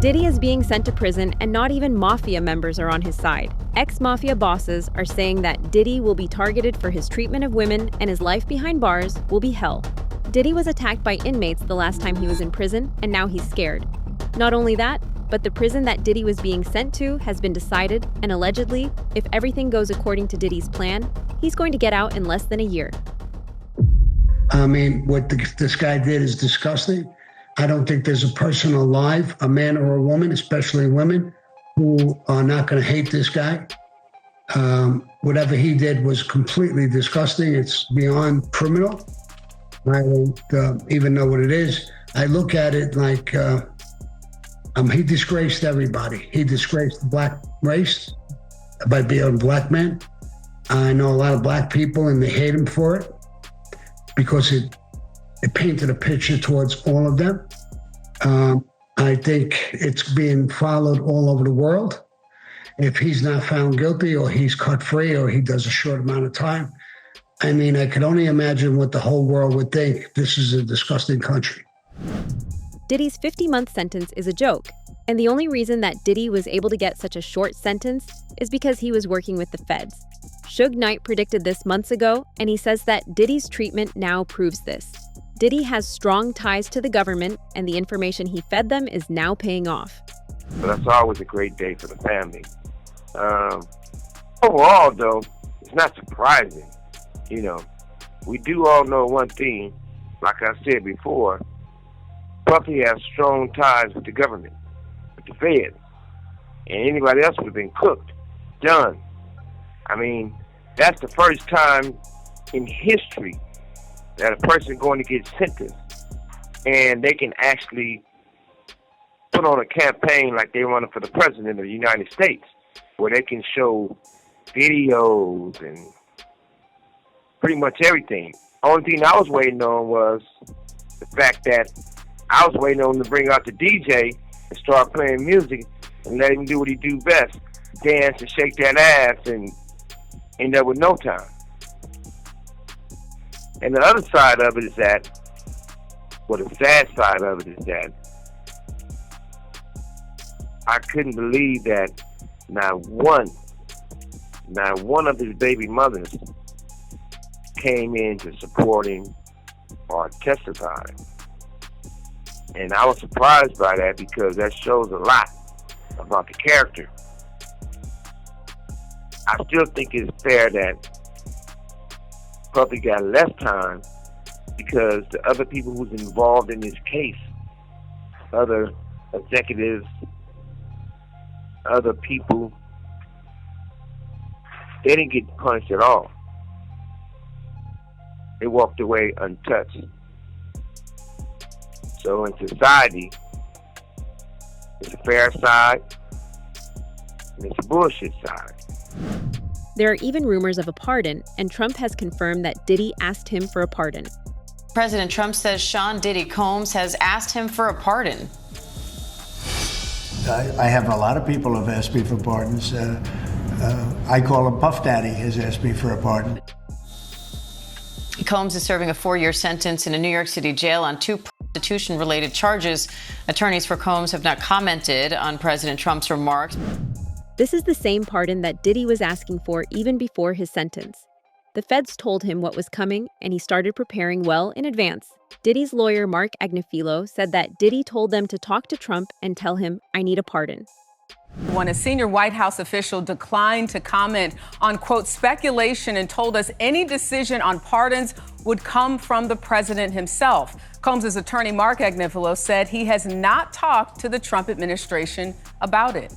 Diddy is being sent to prison, and not even mafia members are on his side. Ex-mafia bosses are saying that Diddy will be targeted for his treatment of women, and his life behind bars will be hell. Diddy was attacked by inmates the last time he was in prison, and now he's scared. Not only that, but the prison that Diddy was being sent to has been decided, and allegedly, if everything goes according to Diddy's plan, he's going to get out in less than a year. I mean, what this guy did is disgusting. I don't think there's a person alive, a man or a woman, especially women, who are not going to hate this guy. Whatever he did was completely disgusting. It's beyond criminal. I don't even know what it is. I look at it like he disgraced everybody. He disgraced the black race by being a black man. I know a lot of black people, and they hate him for it because it painted a picture towards all of them. I think it's being followed all over the world. If he's not found guilty, or he's cut free, or he does a short amount of time, I mean, I could only imagine what the whole world would think. This is a disgusting country. Diddy's 50-month sentence is a joke, and the only reason that Diddy was able to get such a short sentence is because he was working with the feds. Suge Knight predicted this months ago, and he says that Diddy's treatment now proves this. Diddy has strong ties to the government, and the information he fed them is now paying off. So that's always a great day for the family. Overall, though, it's not surprising. You know, we do all know one thing, like I said before, Puffy has strong ties with the government, with the feds, and anybody else would have been cooked, done. I mean, that's the first time in history that a person going to get sentenced and they can actually put on a campaign like they're running for the president of the United States, where they can show videos and pretty much everything. Only thing I was waiting on was the fact that I was waiting on him to bring out the DJ and start playing music and let him do what he do best, dance and shake that ass and end up with no time. And the other side of it is that, well, the sad side of it is that I couldn't believe that not one of his baby mothers came in to support him or testify. And I was surprised by that because that shows a lot about the character. I still think it's fair that Puffy got less time because the other people who's involved in this case, other executives, other people, they didn't get punished at all. They walked away untouched. So in society, it's a fair side and it's a bullshit side. There are even rumors of a pardon, and Trump has confirmed that Diddy asked him for a pardon. President Trump says Sean Diddy Combs has asked him for a pardon. I have a lot of people who have asked me for pardons. I call him Puff Daddy has asked me for a pardon. Combs is serving a 4-year sentence in a New York City jail on 2 prostitution-related charges. Attorneys for Combs have not commented on President Trump's remarks. This is the same pardon that Diddy was asking for even before his sentence. The feds told him what was coming, and he started preparing well in advance. Diddy's lawyer, Mark Agnifilo, said that Diddy told them to talk to Trump and tell him, "I need a pardon." When a senior White House official declined to comment on, quote, speculation and told us any decision on pardons would come from the president himself. Combs' attorney, Mark Agnifilo, said he has not talked to the Trump administration about it.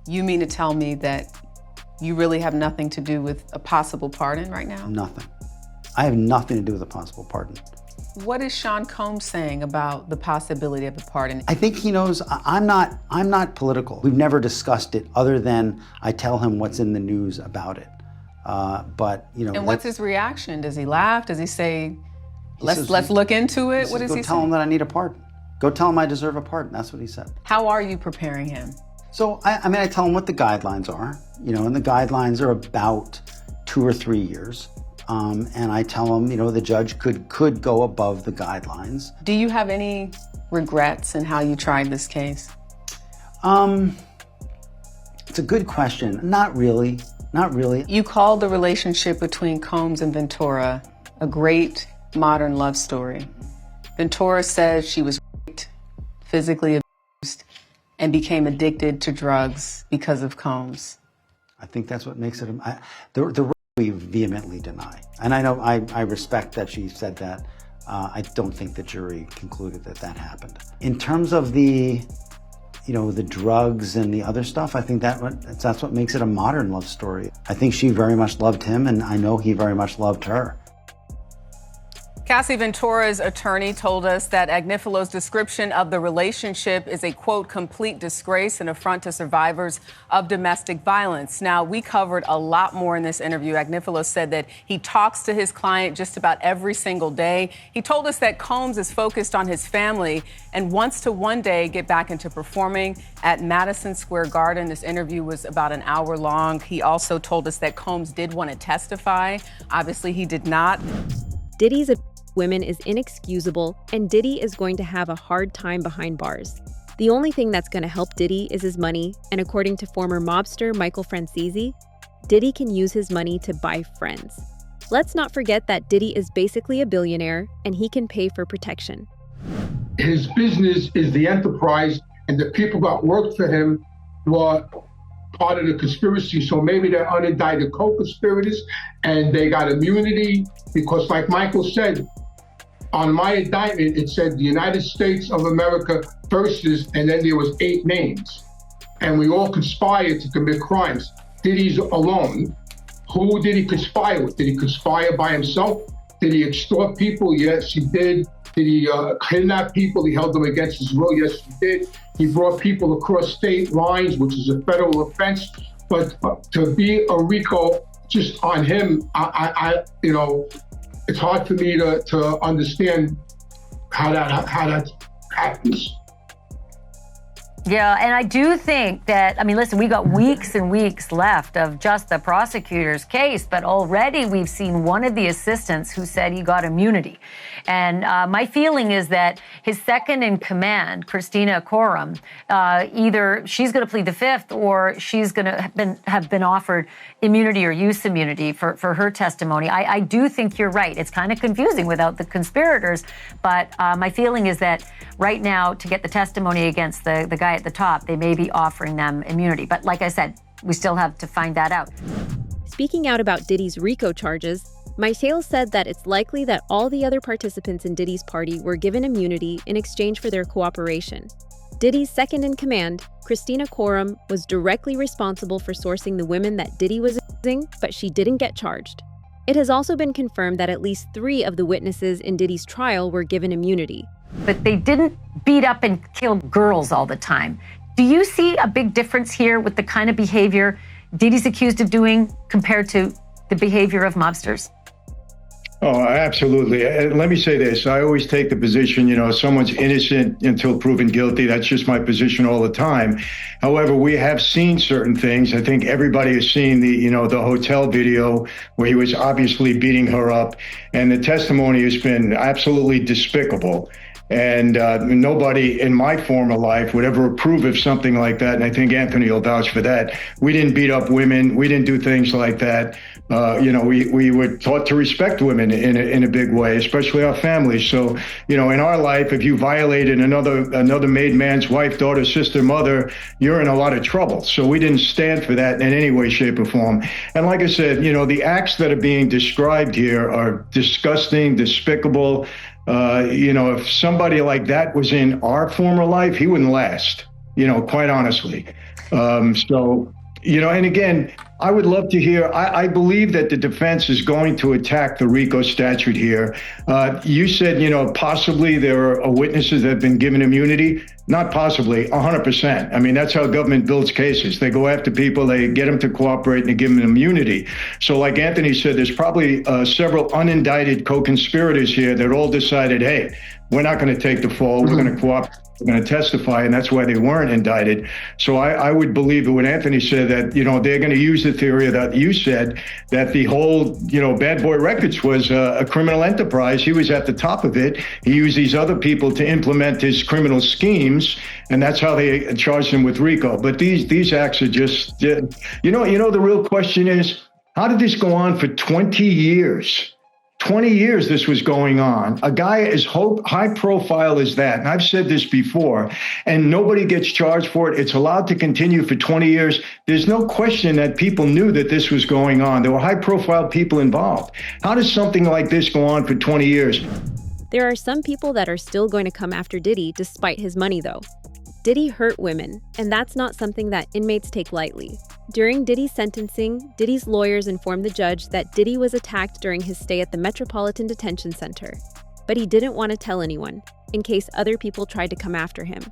You mean to tell me that you really have nothing to do with a possible pardon right now? Nothing. I have nothing to do with a possible pardon. What is Sean Combs saying about the possibility of a pardon? I think he knows I'm not political. We've never discussed it other than I tell him what's in the news about it. But you know. And what's his reaction? Does he laugh? Does he say, let's look into it? What does he say? Go tell him that I need a pardon. Go tell him I deserve a pardon. That's what he said. How are you preparing him? So I tell him what the guidelines are, and the guidelines are about 2 or 3 years. And I tell him, the judge could go above the guidelines. Do you have any regrets in how you tried this case? It's a good question. Not really. Not really. You called the relationship between Combs and Ventura a great modern love story. Ventura says she was raped, physically abused, and became addicted to drugs because of Combs. I think that's what makes it. The we vehemently deny, and I know I respect that she said that. I don't think the jury concluded that that happened. In terms of the drugs and the other stuff, I think that's what makes it a modern love story. I think she very much loved him, and I know he very much loved her. Cassie Ventura's attorney told us that Agnifalo's description of the relationship is a, quote, complete disgrace and affront to survivors of domestic violence. Now, we covered a lot more in this interview. Agnifalo said that he talks to his client just about every single day. He told us that Combs is focused on his family and wants to one day get back into performing at Madison Square Garden. This interview was about an hour long. He also told us that Combs did want to testify. Obviously, he did not. Diddy's women is inexcusable, and Diddy is going to have a hard time behind bars. The only thing that's going to help Diddy is his money, and according to former mobster Michael Francese, Diddy can use his money to buy friends. Let's not forget that Diddy is basically a billionaire, and he can pay for protection. His business is the enterprise, and the people that worked for him were part of the conspiracy, so maybe they're unindicted co-conspirators, and they got immunity because, like Michael said, on my indictment, it said the United States of America versus, and then there was 8 names. And we all conspired to commit crimes. Diddy's alone. Who did he conspire with? Did he conspire by himself? Did he extort people? Yes, he did. Did he kidnap people? He held them against his will? Yes, he did. He brought people across state lines, which is a federal offense. But to be a RICO just on him, it's hard for me to understand how that happens. Yeah, and I do think that, listen, we got weeks and weeks left of just the prosecutor's case, but already we've seen one of the assistants who said he got immunity. And my feeling is that his second in command, Christina Coram, either she's going to plead the fifth or she's going to have been offered immunity or use immunity for her testimony. I do think you're right. It's kind of confusing without the conspirators, but my feeling is that right now, to get the testimony against the guy at the top, they may be offering them immunity. But like I said, we still have to find that out. Speaking out about Diddy's RICO charges, Mytale said that it's likely that all the other participants in Diddy's party were given immunity in exchange for their cooperation. Diddy's second in command, Christina Coram, was directly responsible for sourcing the women that Diddy was using, but she didn't get charged. It has also been confirmed that at least 3 of the witnesses in Diddy's trial were given immunity. But they didn't beat up and kill girls all the time. Do you see a big difference here with the kind of behavior Diddy's accused of doing compared to the behavior of mobsters? Oh, absolutely. Let me say this. I always take the position, someone's innocent until proven guilty. That's just my position all the time. However, we have seen certain things. I think everybody has seen the hotel video where he was obviously beating her up. And the testimony has been absolutely despicable. And nobody in my former life would ever approve of something like that. And I think Anthony will vouch for that. We didn't beat up women. We didn't do things like that. We were taught to respect women in a big way, especially our families. So, in our life, if you violated another made man's wife, daughter, sister, mother, you're in a lot of trouble. So we didn't stand for that in any way, shape, or form. And like I said, the acts that are being described here are disgusting, despicable. If somebody like that was in our former life, he wouldn't last, quite honestly. And again, I would love to hear, I believe that the defense is going to attack the RICO statute here. You said, possibly there are witnesses that have been given immunity. Not possibly, 100%. I mean, that's how government builds cases. They go after people, they get them to cooperate, and they give them immunity. So like Anthony said, there's probably several unindicted co-conspirators here that all decided, hey, we're not going to take the fall, we're going to cooperate, we're going to testify, and that's why they weren't indicted. So I would believe that what Anthony said, that, they're going to use the theory that you said, that the whole, Bad Boy Records was a criminal enterprise. He was at the top of it. He used these other people to implement his criminal schemes, and that's how they charged him with RICO. But these acts are just, the real question is, how did this go on for 20 years? 20 years this was going on. A guy as high profile as that, and I've said this before, and nobody gets charged for it. It's allowed to continue for 20 years. There's no question that people knew that this was going on. There were high profile people involved. How does something like this go on for 20 years? There are some people that are still going to come after Diddy despite his money, though. Diddy hurt women, and that's not something that inmates take lightly. During Diddy's sentencing, Diddy's lawyers informed the judge that Diddy was attacked during his stay at the Metropolitan Detention Center, but he didn't want to tell anyone, in case other people tried to come after him.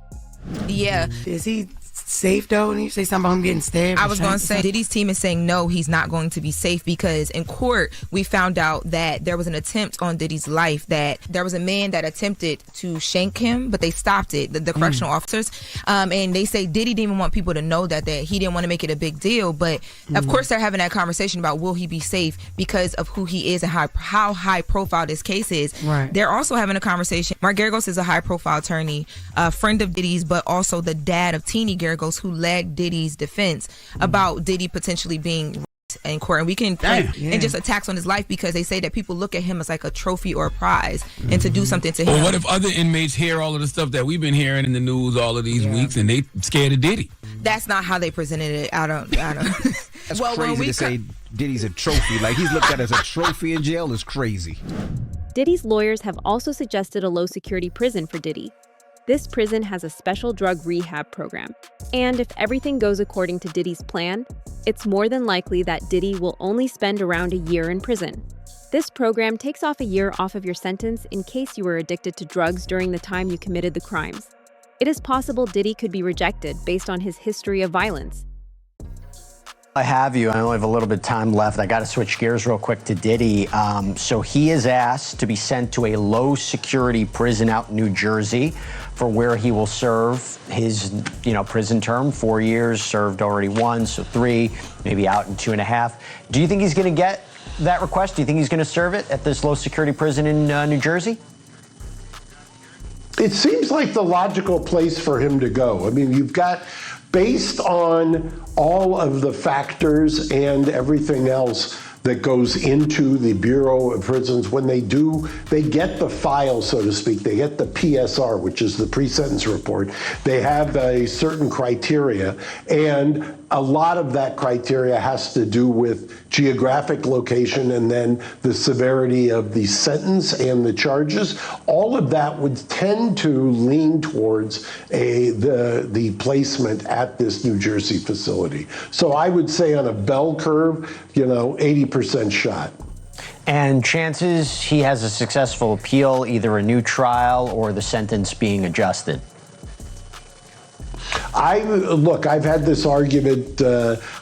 Yeah. Is he safe though? And you say something about him getting stabbed? I was going to say, Diddy's team is saying no, he's not going to be safe, because in court we found out that there was an attempt on Diddy's life, that there was a man that attempted to shank him, but they stopped it, the correctional officers, and they say Diddy didn't even want people to know that he didn't want to make it a big deal. But of course they're having that conversation about will he be safe because of who he is and how high profile this case is. Right. They're also having a conversation. Mark Geragos is a high profile attorney, a friend of Diddy's, but also the dad of Teeny Geragos, who led Diddy's defense about Diddy potentially being raped in court. And we can and just attacks on his life, because they say that people look at him as like a trophy or a prize, and to do something to him. Well, what if other inmates hear all of the stuff that we've been hearing in the news all of these weeks, and they scared of Diddy? That's not how they presented it. I don't. That's crazy to say Diddy's a trophy. Like, he's looked at as a trophy in jail is crazy. Diddy's lawyers have also suggested a low-security prison for Diddy. This prison has a special drug rehab program, and if everything goes according to Diddy's plan, it's more than likely that Diddy will only spend around a year in prison. This program takes off a year off of your sentence in case you were addicted to drugs during the time you committed the crimes. It is possible Diddy could be rejected based on his history of violence. I have you. I only have a little bit of time left. I got to switch gears real quick to Diddy. So he is asked to be sent to a low-security prison out in New Jersey, for where he will serve his, prison term. 4 years, served already 1, so 3, maybe out in 2.5. Do you think he's going to get that request? Do you think he's going to serve it at this low-security prison in New Jersey? It seems like the logical place for him to go. I mean, you've got, based on all of the factors and everything else that goes into the Bureau of Prisons, when they get the file, so to speak, they get the PSR, which is the pre-sentence report. They have a certain criteria, and a lot of that criteria has to do with geographic location and then the severity of the sentence and the charges. All of that would tend to lean towards the placement at this New Jersey facility. So I would say on a bell curve, 80% shot. And chances he has a successful appeal, either a new trial or the sentence being adjusted? I've had this argument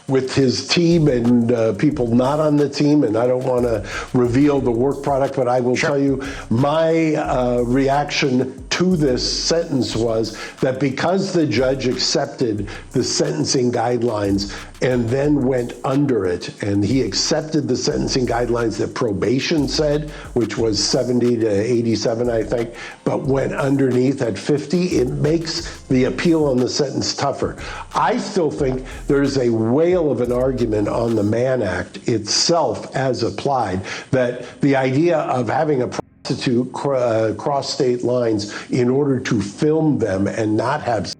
with his team and people not on the team, and I don't want to reveal the work product, but I will tell you my reaction to this sentence was that because the judge accepted the sentencing guidelines and then went under it, and he accepted the sentencing guidelines that probation said, which was 70 to 87, I think, but went underneath at 50, it makes the appeal on the sentence tougher. I still think there's a whale of an argument on the Mann Act itself as applied, that the idea of having a prostitute cross state lines in order to film them and not have,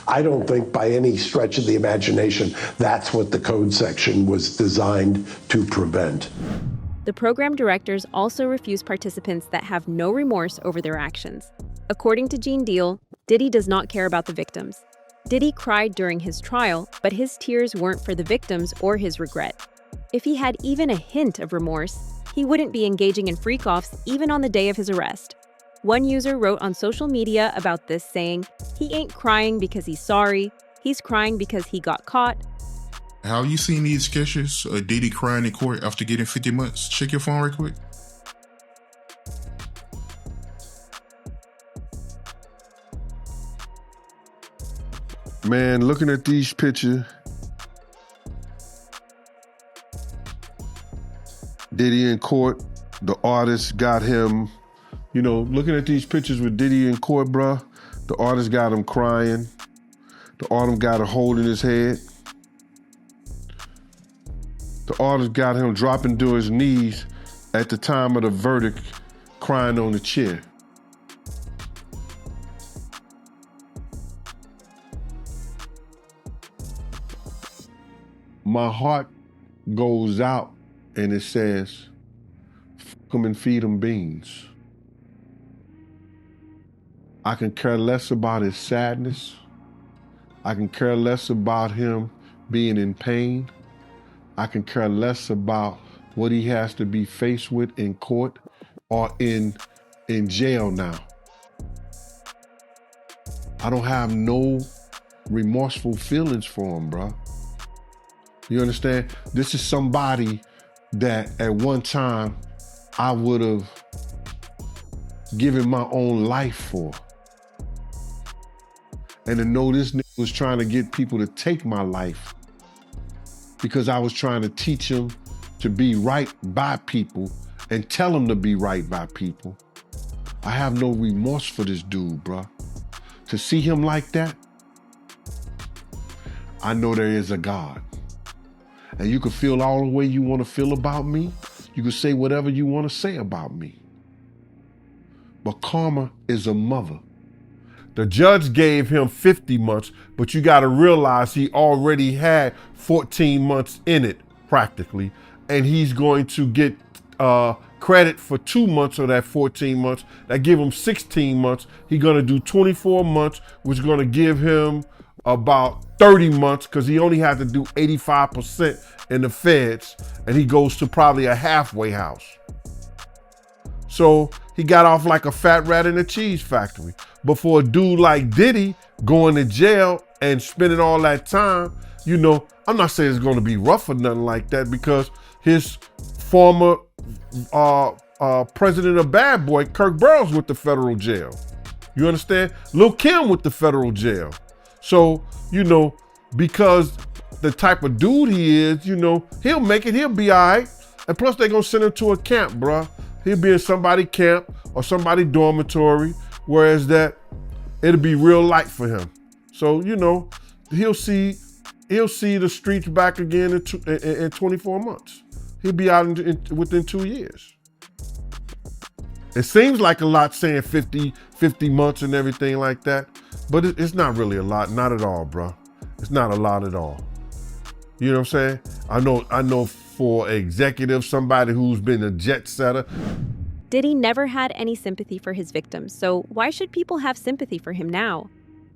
I don't think by any stretch of the imagination that's what the code section was designed to prevent. The program directors also refuse participants that have no remorse over their actions. According to Gene Deal, Diddy does not care about the victims. Diddy cried during his trial, but his tears weren't for the victims or his regret. If he had even a hint of remorse, he wouldn't be engaging in freak-offs even on the day of his arrest. One user wrote on social media about this saying, "He ain't crying because he's sorry, he's crying because he got caught." Have you seen these sketches of Diddy crying in court after getting 50 months? Check your phone right quick. Man, looking at these pictures, Diddy in court, the artist got him, looking at these pictures with Diddy in court, bruh, the artist got him crying. The artist got him holding his head. The artist got him dropping to his knees at the time of the verdict, crying on the chair. My heart goes out and it says, "Fuck 'em and feed 'em beans." I can care less about his sadness. I can care less about him being in pain. I can care less about what he has to be faced with in court or in jail now. I don't have no remorseful feelings for him, bro. You understand? This is somebody that at one time I would have given my own life for. And to know this nigga was trying to get people to take my life because I was trying to teach him to be right by people and tell him to be right by people. I have no remorse for this dude, bro. To see him like that, I know there is a God. And you can feel all the way you want to feel about me. You can say whatever you want to say about me. But karma is a mother. The judge gave him 50 months, but you got to realize he already had 14 months in it, practically. And he's going to get credit for 2 months of that 14 months. That give him 16 months. He's going to do 24 months, which is going to give him about 30 months because he only had to do 85% in the feds, and he goes to probably a halfway house. So he got off like a fat rat in a cheese factory. But for a dude like Diddy going to jail and spending all that time, I'm not saying it's going to be rough or nothing like that because his former president of Bad Boy, Kirk Burrows, with the federal jail. You understand? Lil' Kim with the federal jail. So, because the type of dude he is, he'll make it, he'll be all right. And plus they're going to send him to a camp, bruh. He'll be in somebody's camp or somebody's dormitory, whereas that it'll be real light for him. So, he'll see the streets back again in 24 months. He'll be out within 2 years. It seems like a lot saying 50 months and everything like that, but it's not really a lot, not at all, bro. It's not a lot at all. You know what I'm saying? I know for executive, somebody who's been a jet setter. Diddy never had any sympathy for his victims, so why should people have sympathy for him now?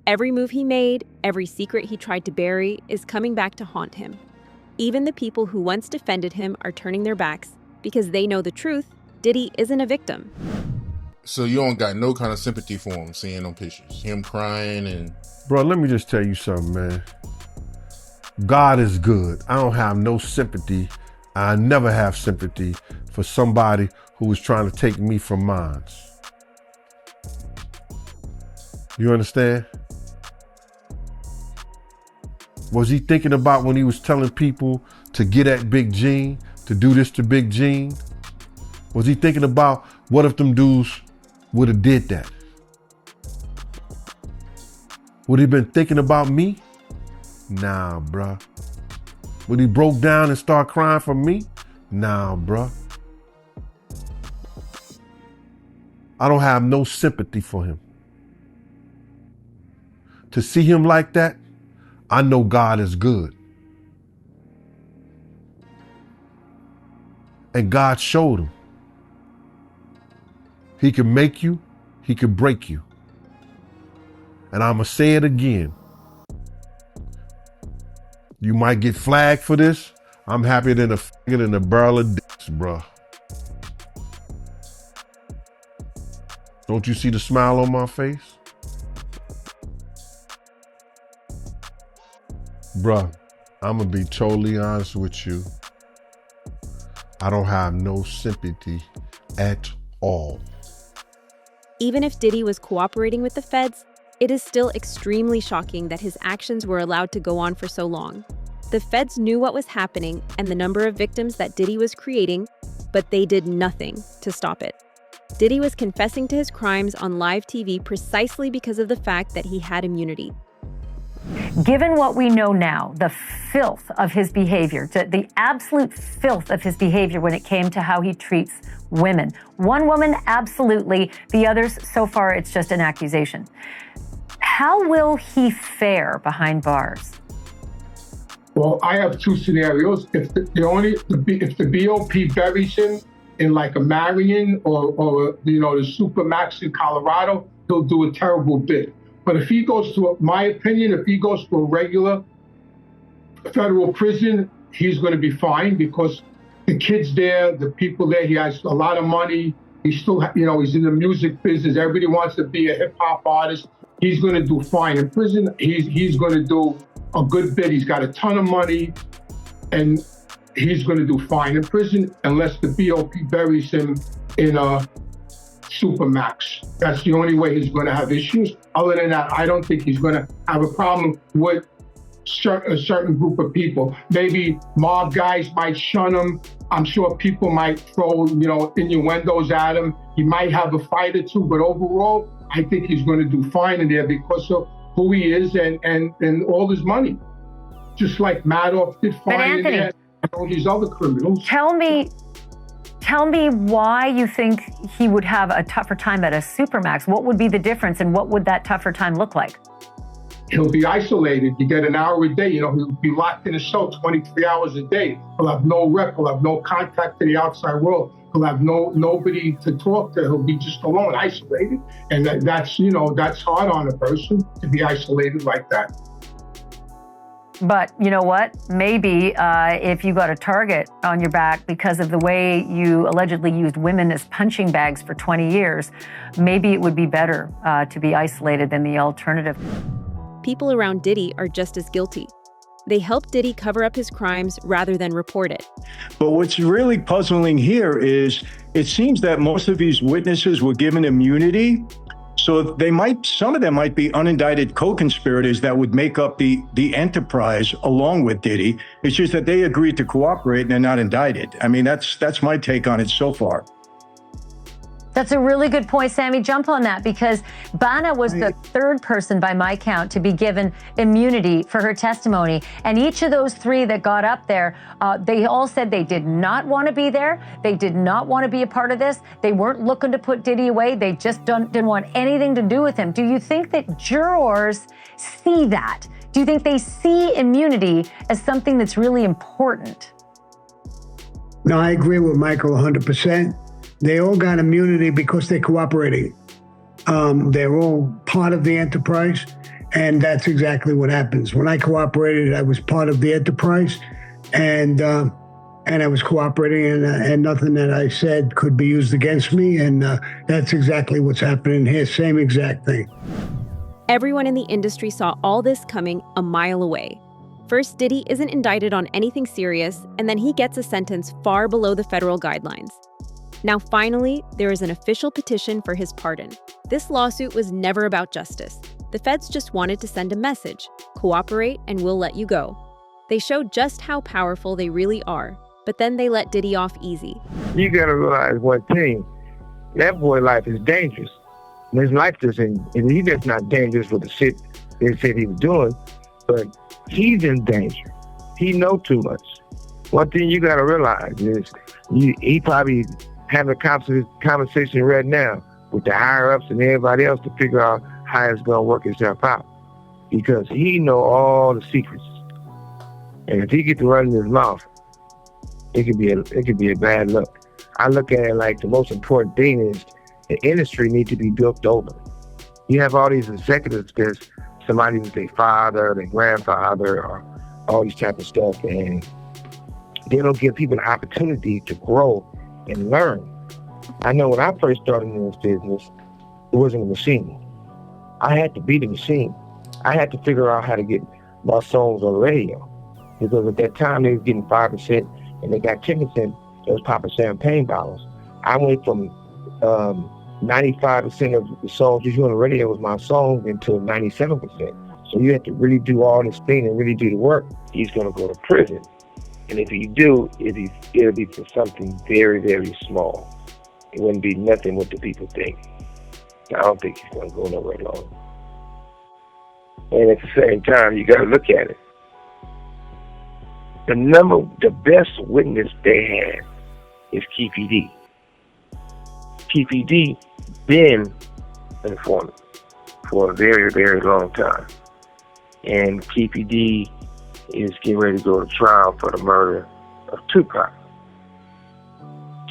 Every move he made, every secret he tried to bury is coming back to haunt him. Even the people who once defended him are turning their backs because they know the truth. Diddy isn't a victim. So you don't got no kind of sympathy for him, seeing them pictures, him crying and... Bro, let me just tell you something, man. God is good. I don't have no sympathy. I never have sympathy for somebody who was trying to take me from mine. You understand? Was he thinking about when he was telling people to get at Big Gene, to do this to Big Gene? Was he thinking about what if them dudes would have did that? Would he been thinking about me? Nah, bruh. Would he broke down and start crying for me? Nah, bruh. I don't have no sympathy for him. To see him like that, I know God is good. And God showed him. He can make you, he can break you. And I'ma say it again. You might get flagged for this. I'm happier than a faggot in a barrel of dicks, bruh. Don't you see the smile on my face? Bruh, I'm gonna be totally honest with you. I don't have no sympathy at all. Even if Diddy was cooperating with the feds, it is still extremely shocking that his actions were allowed to go on for so long. The feds knew what was happening and the number of victims that Diddy was creating, but they did nothing to stop it. Diddy was confessing to his crimes on live TV precisely because of the fact that he had immunity. Given what we know now, the filth of his behavior, the absolute filth of his behavior when it came to how he treats women. One woman, absolutely. The others, so far, it's just an accusation. How will he fare behind bars? Well, I have two scenarios. If the BOP buries him in like a Marion or the Supermax in Colorado, he'll do a terrible bit. But if he goes to, my opinion, if he goes to a regular federal prison, he's going to be fine because the kids there, the people there, he has a lot of money. He's still, he's in the music business. Everybody wants to be a hip hop artist. He's going to do fine in prison. He's going to do a good bit. He's got a ton of money, and he's going to do fine in prison unless the BOP buries him in a Supermax. That's the only way he's going to have issues. Other than that, I don't think he's going to have a problem with a certain group of people. Maybe mob guys might shun him. I'm sure people might throw, innuendos at him. He might have a fight or two, but overall, I think he's going to do fine in there because of who he is and all his money. Just like Madoff did fine in there and all these other criminals. Tell me why you think he would have a tougher time at a Supermax. What would be the difference and what would that tougher time look like? He'll be isolated. You get an hour a day. He'll be locked in a cell 23 hours a day. He'll have no rep. He'll have no contact to the outside world. He'll have nobody to talk to. He'll be just alone, isolated. And that's hard on a person to be isolated like that. But you know what? Maybe if you got a target on your back because of the way you allegedly used women as punching bags for 20 years, maybe it would be better to be isolated than the alternative. People around Diddy are just as guilty. They helped Diddy cover up his crimes rather than report it. But what's really puzzling here is it seems that most of these witnesses were given immunity. So some of them might be unindicted co-conspirators that would make up the enterprise along with Diddy. It's just that they agreed to cooperate and they're not indicted. I mean, that's my take on it so far. That's a really good point, Sammy. Jump on that because Bana was the third person by my count to be given immunity for her testimony. And each of those three that got up there, they all said they did not want to be there. They did not want to be a part of this. They weren't looking to put Diddy away. They just didn't want anything to do with him. Do you think that jurors see that? Do you think they see immunity as something that's really important? No, I agree with Michael 100%. They all got immunity because they're cooperating. They're all part of the enterprise, and that's exactly what happens. When I cooperated, I was part of the enterprise, and I was cooperating, and nothing that I said could be used against me, and that's exactly what's happening here. Same exact thing. Everyone in the industry saw all this coming a mile away. First, Diddy isn't indicted on anything serious, and then he gets a sentence far below the federal guidelines. Now, finally, there is an official petition for his pardon. This lawsuit was never about justice. The feds just wanted to send a message: cooperate and we'll let you go. They showed just how powerful they really are, but then they let Diddy off easy. You gotta realize one thing: that boy's life is dangerous. And his life isn't, and he's just not dangerous with the shit they said he was doing, but he's in danger. He knows too much. One thing you gotta realize is he probably having a conversation right now with the higher-ups and everybody else to figure out how it's going to work itself out. Because he know all the secrets. And if he gets to running his mouth, it could be a bad look. I look at it like the most important thing is the industry needs to be built over. You have all these executives, there's somebody with their father, their grandfather, or all these type of stuff, and they don't give people the opportunity to grow and learn. I know when I first started in this business, wasn't a machine. I had to be the machine. I had to figure out how to get my songs on the radio. Because at that time, they was getting 5%, and they got 10%. They was popping champagne bottles. I went from 95% of the songs you hear on the radio was my songs into 97%. So you have to really do all this thing and really do the work. He's going to go to prison. And if he do, it'll be for something very, very small. It wouldn't be nothing what the people think. I don't think he's going to go nowhere long. And at the same time, you got to look at it. The best witness they had is Keefe D. Keefe D been an informant for a very, very long time. And Keefe D is getting ready to go to trial for the murder of Tupac.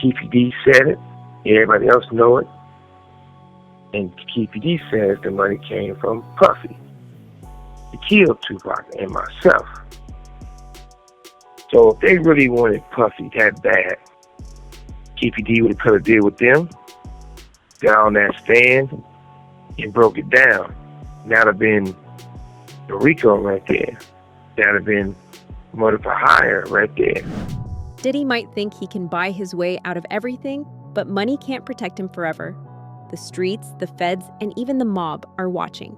Keefe D said it. Everybody else know it. And Keefe D says the money came from Puffy to kill Tupac and myself. So if they really wanted Puffy that bad, Keefe D would have put a deal with them, got on that stand, and broke it down. That would have been the RICO right there. That would have been murder for hire right there. Diddy might think he can buy his way out of everything, but money can't protect him forever. The streets, the feds, and even the mob are watching.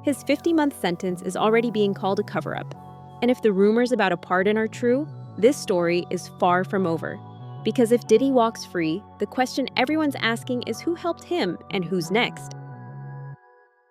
His 50-month sentence is already being called a cover-up. And if the rumors about a pardon are true, this story is far from over. Because if Diddy walks free, the question everyone's asking is who helped him and who's next?